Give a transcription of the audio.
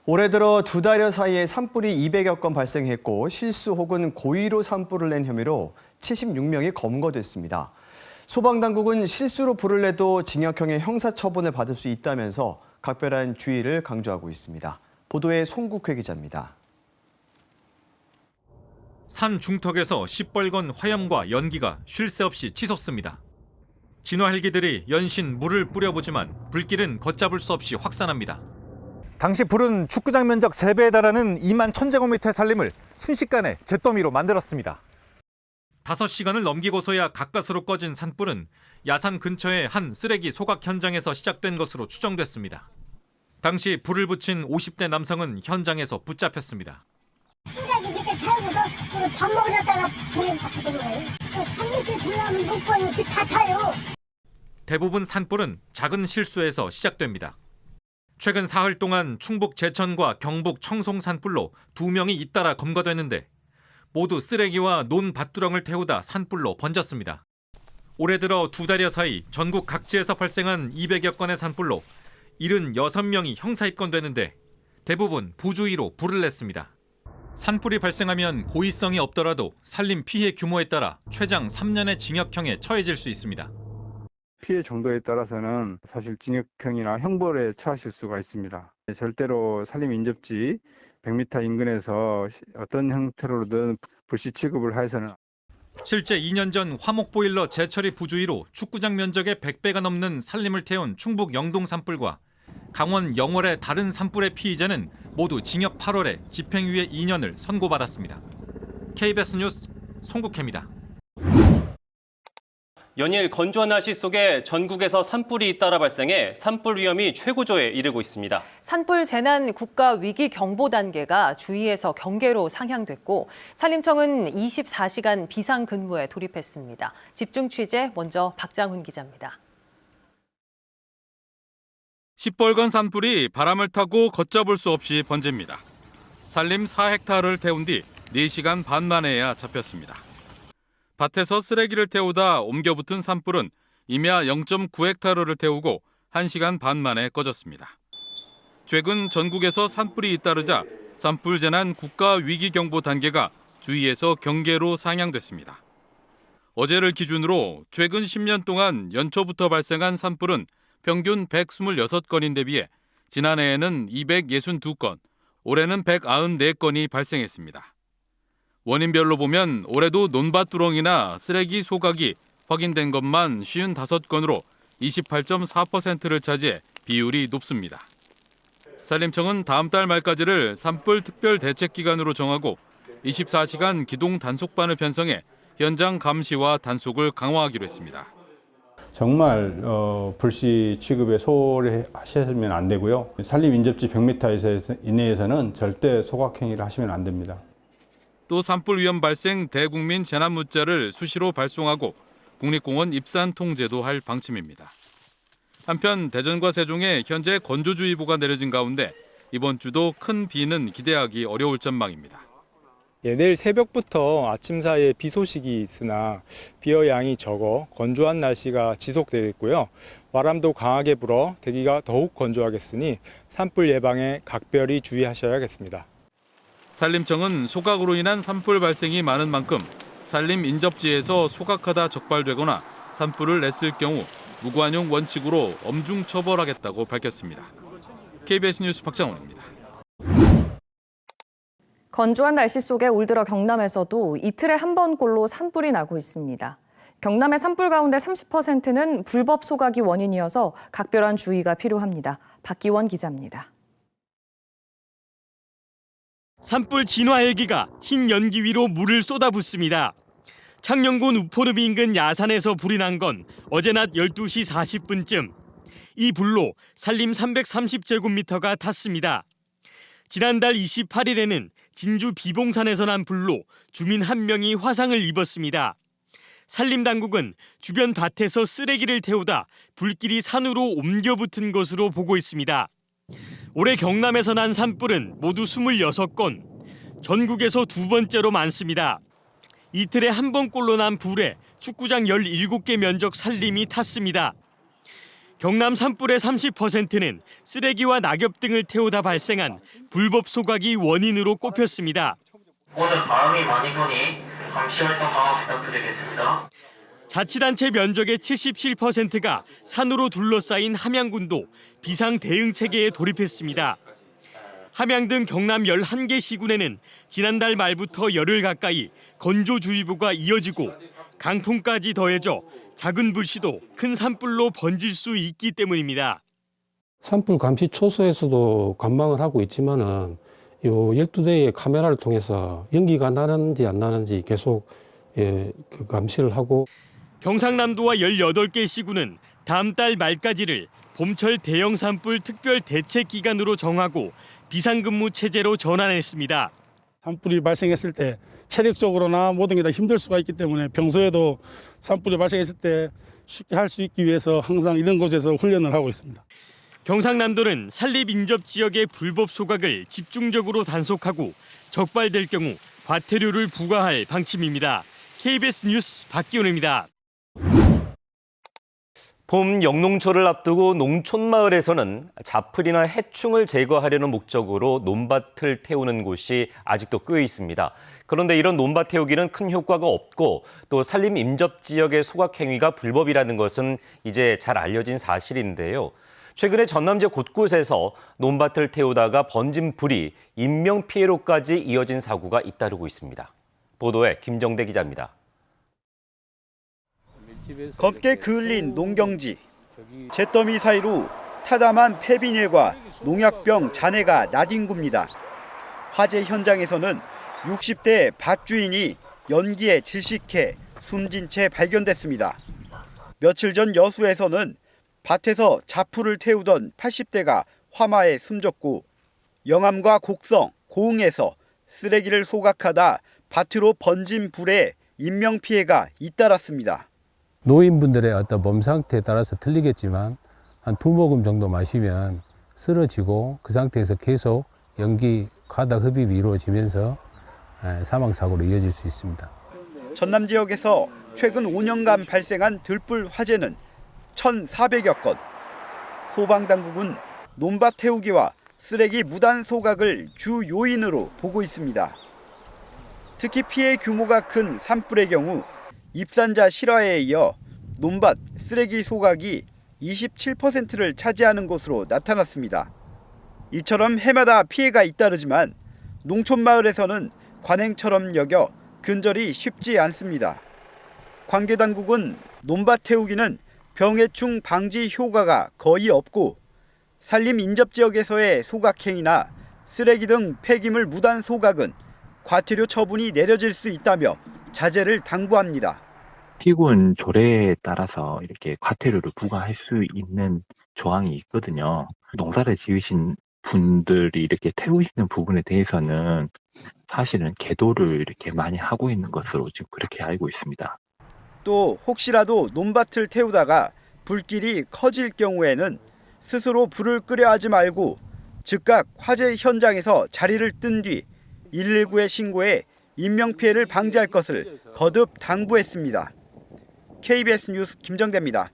올해 들어 2달여 사이에 산불이 200여 건 발생했고 실수 혹은 고의로 산불을 낸 혐의로 76명이 검거됐습니다. 소방당국은 실수로 불을 내도 징역형의 형사처분을 받을 수 있다면서 각별한 주의를 강조하고 있습니다. 보도에 송국회 기자입니다. 산 중턱에서 시뻘건 화염과 연기가 쉴 새 없이 치솟습니다. 진화 헬기들이 연신 물을 뿌려보지만 불길은 걷잡을 수 없이 확산합니다. 당시 불은 축구장 면적 3배에 달하는 2만 1000제곱미터의 산림을 순식간에 잿더미로 만들었습니다. 5시간을 넘기고서야 가까스로 꺼진 산불은 야산 근처의 한 쓰레기 소각 현장에서 시작된 것으로 추정됐습니다. 당시 불을 붙인 50대 남성은 현장에서 붙잡혔습니다. 쓰레기 밑에 태우고서 밥 먹으려다가 불에 붙은 거예요. 산 밑에 불나면 못 보는 집 다 타요. 대부분 산불은 작은 실수에서 시작됩니다. 최근 사흘 동안 충북 제천과 경북 청송 산불로 2명이 잇따라 검거됐는데 모두 쓰레기와 논 밭두렁을 태우다 산불로 번졌습니다. 올해 들어 2달여 사이 전국 각지에서 발생한 200여 건의 산불로 76명이 형사 입건되는데 대부분 부주의로 불을 냈습니다. 산불이 발생하면 고의성이 없더라도 산림 피해 규모에 따라 최장 3년의 징역형에 처해질 수 있습니다. 피해 정도에 따라서는 사실 징역형이나 형벌에 처하실 수가 있습니다. 절대로 산림 인접지 100m 인근에서 어떤 형태로든 불시 취급을 해서는. 실제 2년 전 화목보일러 재처리 부주의로 축구장 면적의 100배가 넘는 산림을 태운 충북 영동 산불과 강원 영월의 다른 산불의 피의자는 모두 징역 8월에 집행유예 2년을 선고받았습니다. KBS 뉴스 송국혜입니다. 연일 건조한 날씨 속에 전국에서 산불이 잇따라 발생해 산불 위험이 최고조에 이르고 있습니다. 산불 재난 국가 위기 경보 단계가 주의에서 경계로 상향됐고 산림청은 24시간 비상 근무에 돌입했습니다. 집중 취재 먼저 박장훈 기자입니다. 시뻘건 산불이 바람을 타고 걷잡을 수 없이 번집니다. 산림 4헥타르를 태운 뒤 4시간 반 만에야 잡혔습니다. 밭에서 쓰레기를 태우다 옮겨 붙은 산불은 임야 0.9헥타르를 태우고 1시간 반 만에 꺼졌습니다. 최근 전국에서 산불이 잇따르자 산불 재난 국가 위기 경보 단계가 주의에서 경계로 상향됐습니다. 어제를 기준으로 최근 10년 동안 연초부터 발생한 산불은 평균 126건인데 비해 지난해에는 262건, 올해는 194건이 발생했습니다. 원인별로 보면 올해도 논밭두렁이나 쓰레기 소각이 확인된 것만 55건으로 28.4%를 차지해 비율이 높습니다. 산림청은 다음 달 말까지를 산불 특별 대책 기간으로 정하고 24시간 기동 단속반을 편성해 현장 감시와 단속을 강화하기로 했습니다. 정말 불시 취급에 소홀히 하시면 안 되고요. 산림 인접지 100m 이내에서는 절대 소각 행위를 하시면 안 됩니다. 또 산불 위험 발생 대국민 재난 문자를 수시로 발송하고 국립공원 입산 통제도 할 방침입니다. 한편 대전과 세종에 현재 건조주의보가 내려진 가운데 이번 주도 큰 비는 기대하기 어려울 전망입니다. 내일 새벽부터 아침 사이에 비 소식이 있으나 비의 양이 적어 건조한 날씨가 지속되겠고요. 바람도 강하게 불어 대기가 더욱 건조하겠으니 산불 예방에 각별히 주의하셔야겠습니다. 산림청은 소각으로 인한 산불 발생이 많은 만큼 산림 인접지에서 소각하다 적발되거나 산불을 냈을 경우 무관용 원칙으로 엄중 처벌하겠다고 밝혔습니다. KBS 뉴스 박장훈입니다. 건조한 날씨 속에 올 들어 경남에서도 이틀에 한 번꼴로 산불이 나고 있습니다. 경남의 산불 가운데 30%는 불법 소각이 원인이어서 각별한 주의가 필요합니다. 박기원 기자입니다. 산불 진화 헬기가 흰 연기 위로 물을 쏟아붓습니다. 창녕군 우포늪 인근 야산에서 불이 난 건 어제 낮 12시 40분쯤. 이 불로 산림 330제곱미터가 탔습니다. 지난달 28일에는 진주 비봉산에서 난 불로 주민 1명이 화상을 입었습니다. 산림당국은 주변 밭에서 쓰레기를 태우다 불길이 산으로 옮겨 붙은 것으로 보고 있습니다. 올해 경남에서 난 산불은 모두 26건, 전국에서 두 번째로 많습니다. 이틀에 한 번꼴로 난 불에 축구장 17개 면적 산림이 탔습니다. 경남 산불의 30%는 쓰레기와 낙엽 등을 태우다 발생한 불법 소각이 원인으로 꼽혔습니다. 오늘 바람이 많이 부니 감시 활동 강화 부탁드리겠습니다. 자치단체 면적의 77%가 산으로 둘러싸인 함양군도 비상 대응 체계에 돌입했습니다. 함양 등 경남 11개 시군에는 지난달 말부터 열흘 가까이 건조주의보가 이어지고 강풍까지 더해져 작은 불씨도 큰 산불로 번질 수 있기 때문입니다. 산불 감시 초소에서도 관망을 하고 있지만은 요 12대의 카메라를 통해서 연기가 나는지 안 나는지 계속 그 감시를 하고 경상남도와 18개 시군은 다음 달 말까지를 봄철 대형 산불 특별 대책 기간으로 정하고 비상근무 체제로 전환했습니다. 산불이 발생했을 때 체력적으로나 모든 게 다 힘들 수가 있기 때문에 평소에도 산불이 발생했을 때 쉽게 할 수 있기 위해서 항상 이런 곳에서 훈련을 하고 있습니다. 경상남도는 산림인접지역의 불법 소각을 집중적으로 단속하고 적발될 경우 과태료를 부과할 방침입니다. KBS 뉴스 박기훈입니다. 봄 영농철을 앞두고 농촌마을에서는 잡풀이나 해충을 제거하려는 목적으로 논밭을 태우는 곳이 아직도 꽤 있습니다. 그런데 이런 논밭 태우기는 큰 효과가 없고 또 산림 임접 지역의 소각 행위가 불법이라는 것은 이제 잘 알려진 사실인데요. 최근에 전남 지역 곳곳에서 논밭을 태우다가 번진 불이 인명피해로까지 이어진 사고가 잇따르고 있습니다. 보도에 김정대 기자입니다. 검게 그을린 농경지. 잿더미 사이로 타담한 폐비닐과 농약병 잔해가 나뒹굽니다. 화재 현장에서는 60대 밭주인이 연기에 질식해 숨진 채 발견됐습니다. 며칠 전 여수에서는 밭에서 잡풀을 태우던 80대가 화마에 숨졌고 영암과 곡성, 고흥에서 쓰레기를 소각하다 밭으로 번진 불에 인명피해가 잇따랐습니다. 노인분들의 어떤 몸 상태에 따라서 틀리겠지만 한 2모금 정도 마시면 쓰러지고 그 상태에서 계속 연기 과다 흡입이 이루어지면서 사망사고로 이어질 수 있습니다. 전남 지역에서 최근 5년간 발생한 들불 화재는 1,400여 건. 소방당국은 논밭 태우기와 쓰레기 무단 소각을 주 요인으로 보고 있습니다. 특히 피해 규모가 큰 산불의 경우 입산자 실화에 이어 논밭 쓰레기 소각이 27%를 차지하는 것으로 나타났습니다. 이처럼 해마다 피해가 잇따르지만 농촌마을에서는 관행처럼 여겨 근절이 쉽지 않습니다. 관계당국은 논밭 태우기는 병해충 방지 효과가 거의 없고 산림 인접 지역에서의 소각행위나 쓰레기 등 폐기물 무단 소각은 과태료 처분이 내려질 수 있다며 자제를 당부합니다. 시군 조례에 따라서 이렇게 과태료를 부과할 수 있는 조항이 있거든요. 농사를 지으신 분들이 이렇게 태우시는 부분에 대해서는 사실은 계도를 이렇게 많이 하고 있는 것으로 지금 그렇게 알고 있습니다. 또 혹시라도 논밭을 태우다가 불길이 커질 경우에는 스스로 불을 끄려 하지 말고 즉각 화재 현장에서 자리를 뜬 뒤 119에 신고해 인명피해를 방지할 것을 거듭 당부했습니다. KBS 뉴스 김정대입니다.